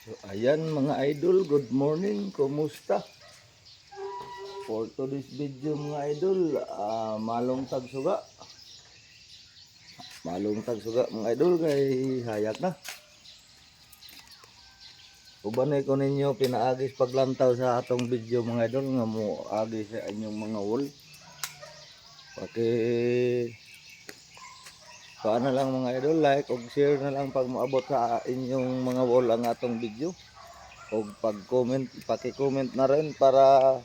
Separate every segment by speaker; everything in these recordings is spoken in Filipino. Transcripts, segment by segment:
Speaker 1: So ayan mga idol, good morning, kumusta? For today's video mga idol, malong tagsuga. Malong tagsuga mga idol kay hayag na. Ubanay ko ninyo pinaagis paglantaw sa atong video mga idol nga mo agi sa inyong mga wall. Paki paano lang mga idol, like o share na lang pag maabot sa inyong mga wall ang atong video. O pag-comment, paki-comment na rin para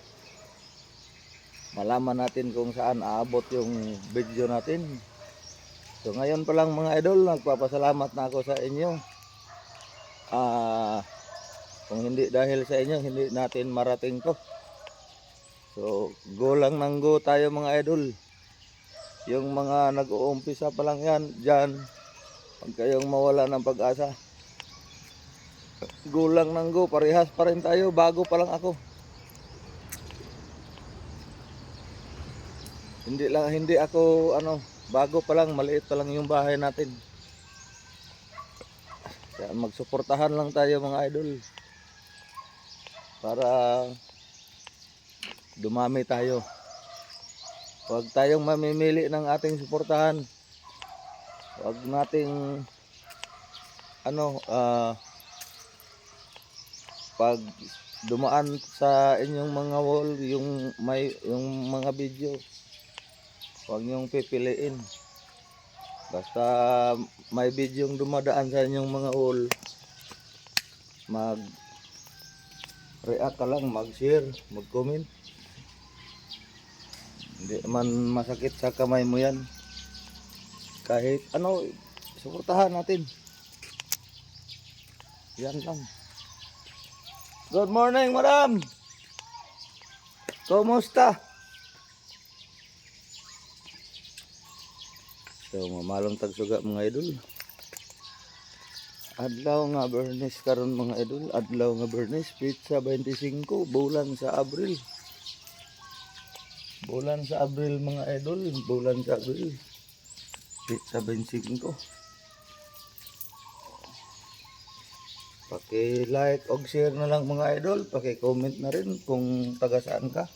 Speaker 1: malaman natin kung saan aabot yung video natin. So ngayon pa lang mga idol, nagpapasalamat na ako sa inyo. Kung hindi dahil sa inyo, hindi natin marating to. So go lang ng go tayo mga idol. Yung mga nag-uumpisa pa lang yan, dyan, huwag kayong mawala ng pag-asa. Go lang ng go, parehas pa rin tayo, bago pa lang ako. Hindi ako bago pa lang, maliit pa lang yung bahay natin. Kaya magsuportahan lang tayo mga idol para dumami tayo. Huwag tayong mamimili ng ating suportahan. Huwag nating pag dumaan sa inyong mga wall yung mga video, huwag niyong pipiliin. Basta may video yung dumadaan sa inyong mga wall, mag-react ka lang, mag-share, mag-comment. Hindi man masakit sa kamay mo yan. Kahit suportahan natin. Yan lang. Good morning, madam. Kumusta? So, mamalong tagsuga mga idol. Adlaw nga Bernes karon mga idol. Adlaw nga Bernes, pizza 25, bulan sa Abril. Bulan sa Abril mga idol. Bulan sa Abril. Pizza 25. Paki-like o share na lang mga idol. Paki-comment na rin kung taga saan ka.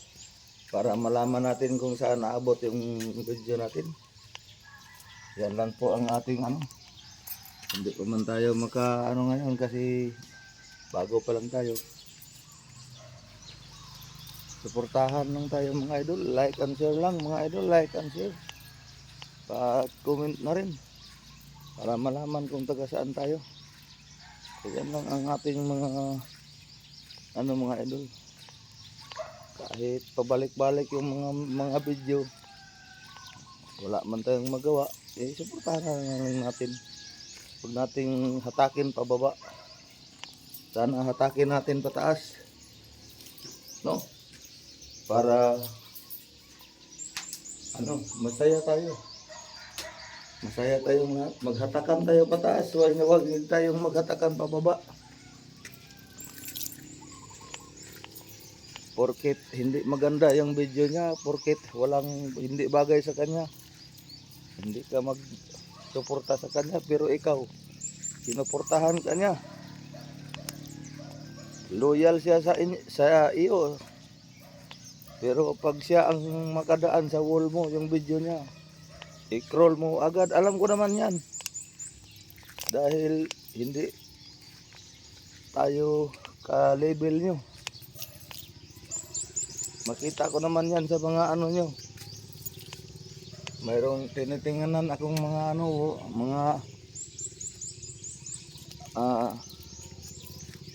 Speaker 1: Para malaman natin kung saan naabot yung video natin. Yan lang po ang ating Hindi pa man tayo ngayon kasi bago pa lang tayo. Suportahan lang tayo mga idol. Like and share lang mga idol. Like and share. Pa-comment na rin. Para malaman kung taga saan tayo. So, yan lang ang ating mga mga idol. Kahit pabalik-balik yung mga video, wala man tayong magawa, suportahan na lang natin. Huwag nating hatakin pababa. Sana hatakin natin pataas. No? Para masaya tayo. Masaya tayong lahat. Maghatakan tayo pataas. Huwag tayong maghatakan pababa. Porket hindi maganda yung video niya, porket hindi bagay sa kanya, hindi ka magsuporta sa kanya, pero ikaw sinuportahan ka niya, loyal siya sa iyo, pero pag siya ang makadaan sa wall mo yung video niya, i-scroll mo agad. Alam ko naman yan dahil hindi tayo ka-level nyo. Makita ko naman yan sa mga nyo. Mayroong tinitingnan akong mga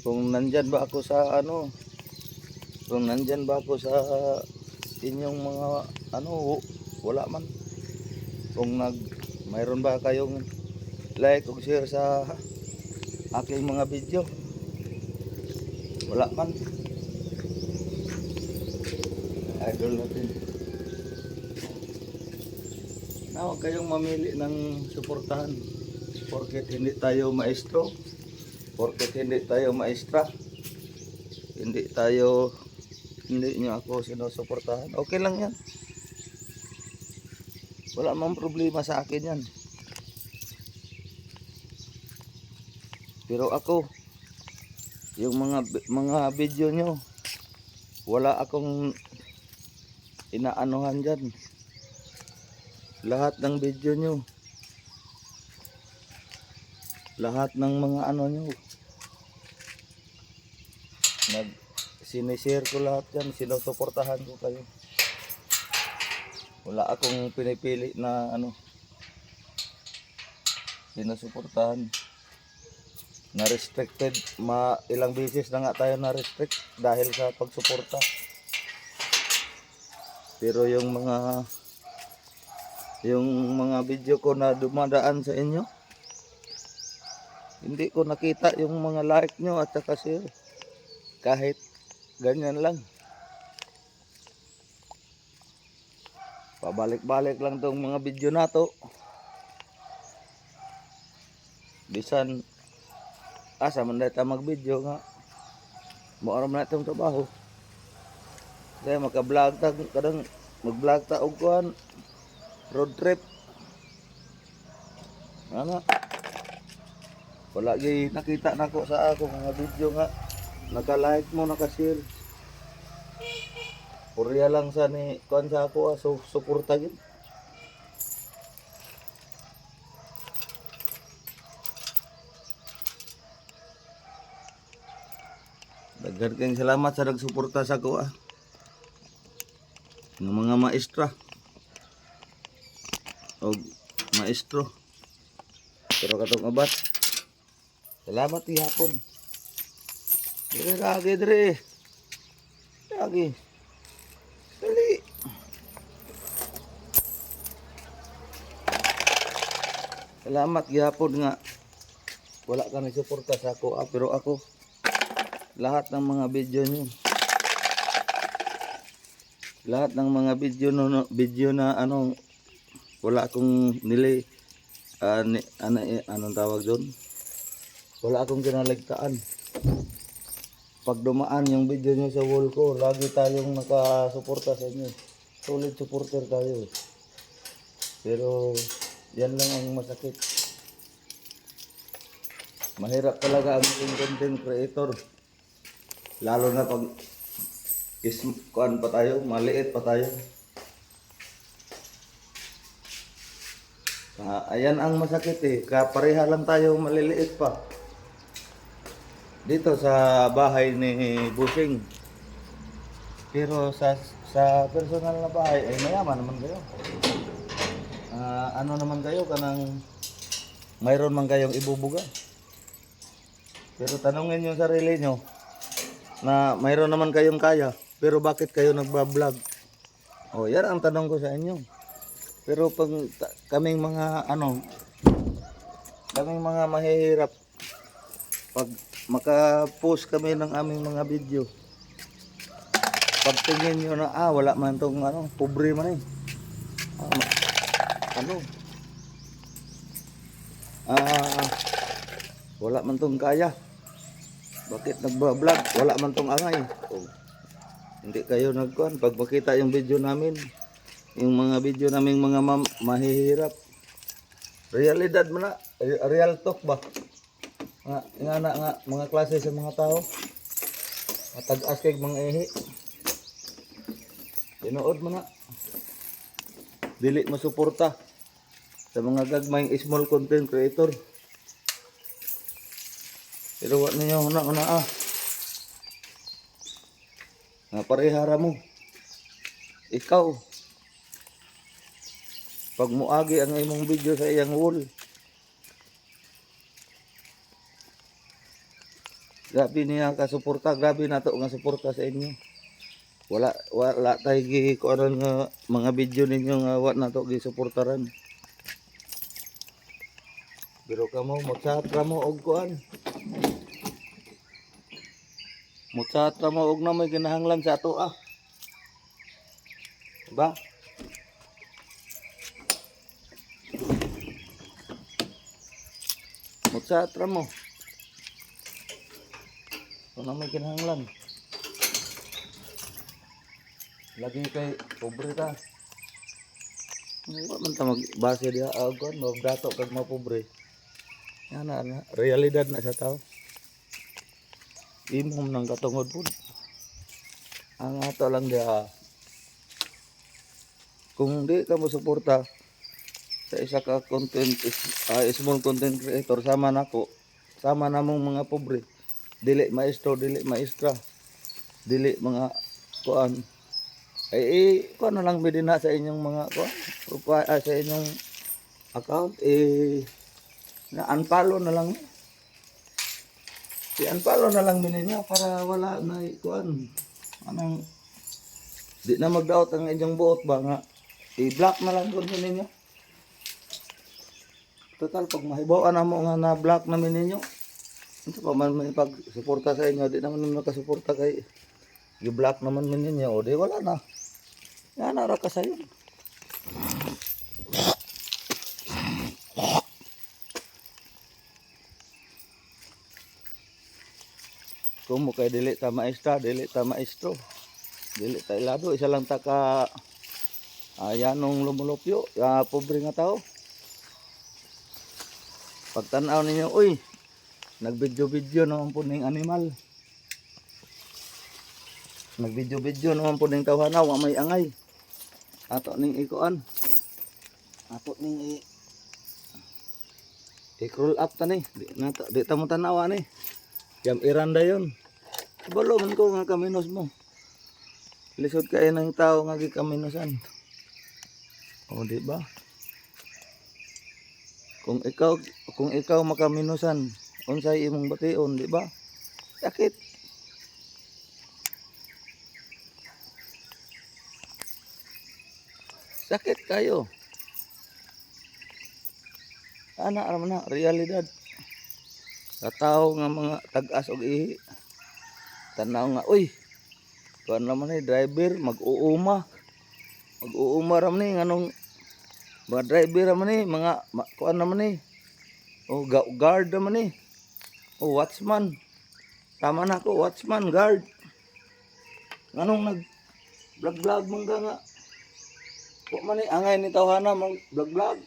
Speaker 1: kung nandyan ba ako sa kung nandyan ba ako sa inyong mga wala man. Kung mayroon ba kayong like o share sa aking mga video, wala man. Idol natin. Huwag kayong mamili ng suportahan. Porket hindi tayo maestro, porket hindi tayo maestra, hindi nyo ako sinusuportahan. Okay lang yan. Wala mang problema sa akin yan. Pero ako, Yung mga video nyo, wala akong inaanuhan dyan. Lahat ng video nyo, lahat ng mga ano nyo, sinishare ko lahat yan, sinusuportahan ko kayo. Wala akong pinipili na ano, sinusuportahan. Na restricted, ilang beses na nga tayo na restrict dahil sa pagsuporta. Pero yung mga video ko na dumadaan sa inyo, hindi ko nakita yung mga like nyo at saka share. Kahit ganyan lang. Pabalik-balik lang tong mga video na to. Bisan asa man dahil mag-video nga. Maoram na itong trabaho. Kaya maka-vlog ta, kadang mag-vlog ta og kuan road trip. Ano? Wala gyud nakita nako sa ako mga video nga naka-like mo, naka-share. Purya lang sa ni kuan sa ako, so suporta gyud. Daghan kayong salamat sa nagsuporta sa ako ng mga maestra o maestro. Pero katong abat, salamat ihapon. Dire lagi dire. Lagi. Dali. Salamat gihapon nga wala ka nagsuporta sa ako, pero ako lahat ng mga video niyo, lahat ng mga video na ano, wala akong anong tawag doon, wala akong kinaligtaan. Pag dumaan yung video niyo sa wall ko, lagi tayong nakasuporta sa inyo, solid supporter tayo. Pero yan lang ang masakit. Mahirap talaga ang maging content creator. Lalo na pag kuan pa tayo, maliit pa tayo. Ayan ang masakit eh. Kapareha lang tayo maliliit pa. Dito sa bahay ni Busing. Pero sa personal na bahay ay mayaman naman kayo. Ano naman kayo kanang mayroon man kayong ibubuga. Pero tanungin niyo sarili niyo na mayroon naman kayong kaya, pero bakit kayo nagba-vlog? O, yan ang tanong ko sa inyo. Pero pag kaming mga kaming mga mahihirap, pag maka-post kami ng aming mga video, pag tingin nyo na, wala man tong pobre man eh. Wala man tong kaya. Bakit nagba-vlog? Wala man tong angay. Hindi kayo nagkuhan. Pag makita yung video namin, yung mga video naming mga mahihirap, realidad mo na, real talk ba? Nga mga klase sa mga tao. Matag-as kay mga ihi. Tinuod mo na. Dili masuporta sa mga gagmayng small content creator. Pero wala ninyo una nga parehara mo. Ikaw pag muagi ang imong video sa iyang wall, grabe niya kasuporta, grabe nato nga suporta sa inyo. Wala tayo gikuanan nga mga video ninyo nga wala nato gisuportaran. Pero kamo magsatra mo og kuan. Mutsatra mo og na may kinahanglan sa ato Diba? Mutsatra mo. Kung na may kinahanglan. Lagi kay pobre ta. Wala man ta magbase diha agon, magdato kag mapobre. Yan na realidad na sa tao. imong nang katungod po. Ang ato lang dia, kung di ka mo suporta sa isa ka small content creator, sama nako, sama namong mga pobre, dili maestro, dili maestra, dili mga kuan, kuan na lang bidina sa inyong mga kuan, sa inyong account, na unfollow na lang. I-unfollow na lang ninyo para wala na kuan. Anong di na magdaot ang inyong buot ba nga i-block na lang kun ninyo. Total pag mahibaw na mo nga na-block namin ninyo. Ito pa man may pag-suporta sa inyo, di naman ninyo makasuporta kay i-block naman ninyo, o di wala na. Yan ara ka sayo. Kung mo kay dili ta maestra, dili ta maestro, dili ta ilado, isa lang ta ka ayanong lumulupyo, pobre nga tao. Pagtanaw ninyo, uy, nagvideo-video naman po ning animal. Nagvideo-video naman po ning tawhanaw, nga may angay. Ato ning ikuan. Ato ning i-crawl up ta ni. Di ta mo tanawa ni. Yam iranda yon. Balo man ko nga kaminos mo. Lisod kayo ng tao nga gikaminosan. O di ba? Kung ikaw makaminusan, unsay imong bation, di ba? Sakit. Sakit kayo. Ana raman na realidad. Sa tao nga mga tag-as og ihi. Tanaw nga, uy. Kuan naman ni driver mag-uuma. Mag-uuma raman ni nganong mga driver naman ni, mga kuan naman ni. O guard naman ni. O watchman. Tama na ko, watchman, guard. Nganong nag-vlog mong nga. Wa man ni angay ni tawhana mong vlog.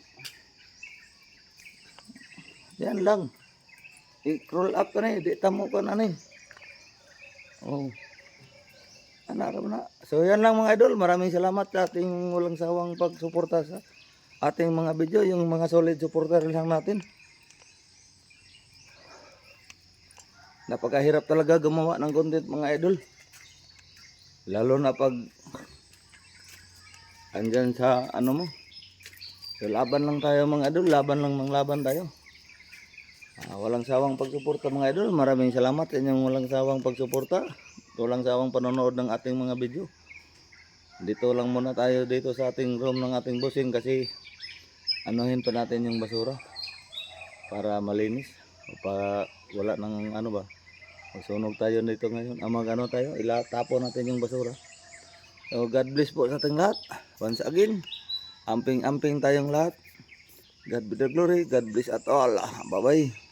Speaker 1: Yan lang. I-crawl up ka na di tamo ka na ni. Oh. Anak na. So yan lang mga idol, maraming salamat sa ating walang sawang pagsuporta sa ating mga video, yung mga solid supporter lang natin. Napakahirap talaga gumawa ng content mga idol. Lalo na pag andyan sa ano mo. So, laban lang tayo mga idol, laban tayo. Walang sawang pagsuporta mga idol. Maraming salamat sa inyong walang sawang pagsuporta. Walang sawang panonood ng ating mga video. Dito lang muna tayo dito sa ating room ng ating bossing kasi anuhin pa natin yung basura para malinis o para wala nang ano ba, magsunog tayo dito ngayon, ano tayo, ilatapon natin yung basura. So God bless po sa ating lahat. Once again, amping tayong lahat. God be the glory, God bless at all. Bye bye.